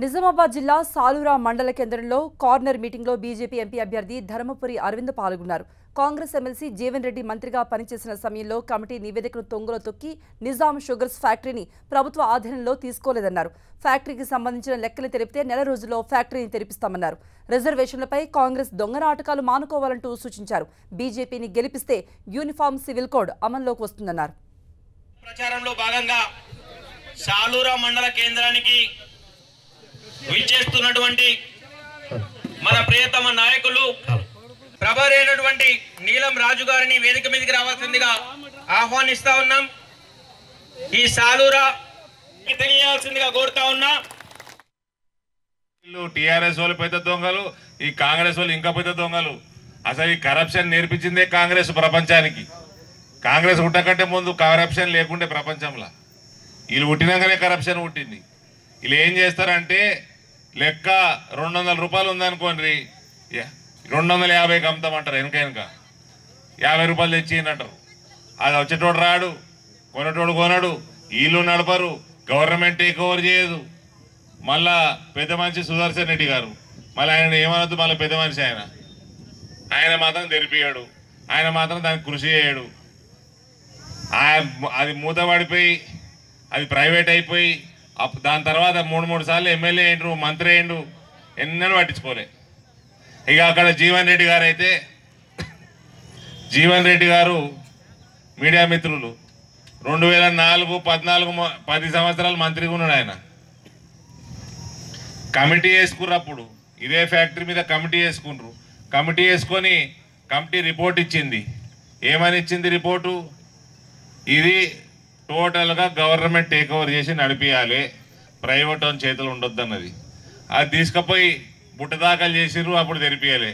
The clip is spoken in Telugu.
నిజామాబాద్ జిల్లా సాలూరా మండల కేంద్రంలో కార్నర్ మీటింగ్లో బీజేపీ ఎంపీ అభ్యర్థి ధర్మపురి అరవింద్ పాల్గొన్నారు. కాంగ్రెస్ ఎమ్మెల్సీ జీవన్ రెడ్డి మంత్రిగా పనిచేసిన సమయంలో కమిటీ నివేదికను తొంగలో తొక్కి నిజాం షుగర్స్ ఫ్యాక్టరీని ప్రభుత్వ ఆధీనంలో తీసుకోలేదన్నారు. ఫ్యాక్టరీకి సంబంధించిన లెక్కలు తెలిపితే నెల రోజుల్లో ఫ్యాక్టరీని తెరిపిస్తామన్నారు. రిజర్వేషన్లపై కాంగ్రెస్ దొంగ నాటకాలు మానుకోవాలంటూ సూచించారు. బీజేపీని గెలిపిస్తే యూనిఫామ్ సివిల్ కోడ్ అమల్లోకి వస్తుందన్నారు. ప్రచారంలో భాగంగా సాలూరా మండల కేంద్రానికి విచ్చేస్తున్నటువంటి మన ప్రియతమ నాయకులు ప్రభారి అయినటువంటి నీలం రాజు గారిని వేదిక మీదకి రావాల్సిందిగా ఆహ్వానిస్తా ఉన్నాం. ఈ సాలూరా తెలియాల్సిందిగా కోరుతా ఉన్నా. టీఆర్ఎస్ వాళ్ళు పెద్ద దొంగలు, ఈ కాంగ్రెస్ వాళ్ళు ఇంకా పెద్ద దొంగలు. అసలు ఈ కరప్షన్ నేర్పించిందే కాంగ్రెస్ ప్రపంచానికి. కాంగ్రెస్ పుట్టకంటే ముందు కరప్షన్ లేకుండే ప్రపంచంలో. వీళ్ళు పుట్టినాకనే కరప్షన్ పుట్టింది. వీళ్ళు ఏం చేస్తారంటే లెక్క 200 రూపాయలు ఉందనుకోండి, 250కి అమ్ముతామంటారు. వెనక 50 రూపాయలు తెచ్చిందంటారు. అది వచ్చేటోడు రాడు, కొనేటోడు కొనడు, వీళ్ళు నడపరు, గవర్నమెంట్ టేక్ ఓవర్ చేయదు. మళ్ళా పెద్ద మనిషి సుదర్శన్ రెడ్డి గారు, మళ్ళీ ఆయన ఏమనొద్దు, మళ్ళీ పెద్ద మనిషి ఆయన మాత్రం తెలిపియాడు, ఆయన మాత్రం దానికి కృషి చేయడు. అది మూతపడిపోయి అది ప్రైవేట్ అయిపోయి దాని తర్వాత 3 సార్లు ఎమ్మెల్యే అయిండు, మంత్రి అయిండు, ఎన్నడూ పట్టించుకోలే. ఇక అక్కడ జీవన్ రెడ్డి గారు అయితే, జీవన్ రెడ్డి గారు మీడియా మిత్రులు 2004, 14, 10 సంవత్సరాలు మంత్రిగా ఉన్నాడు. ఆయన కమిటీ వేసుకున్నప్పుడు ఇదే ఫ్యాక్టరీ మీద కమిటీ వేసుకున్నారు. కమిటీ వేసుకొని కమిటీ రిపోర్ట్ ఇచ్చింది. ఏమని ఇచ్చింది రిపోర్టు? ఇది టోటల్గా గవర్నమెంట్ టేక్ ఓవర్ చేసి నడిపియాలి, ప్రైవేట్ చేతులు ఉండొద్దు అన్నది. అది తీసుకుపోయి బుట్ట దాఖలు చేసిర్రు, అప్పుడు తెరిపియాలి.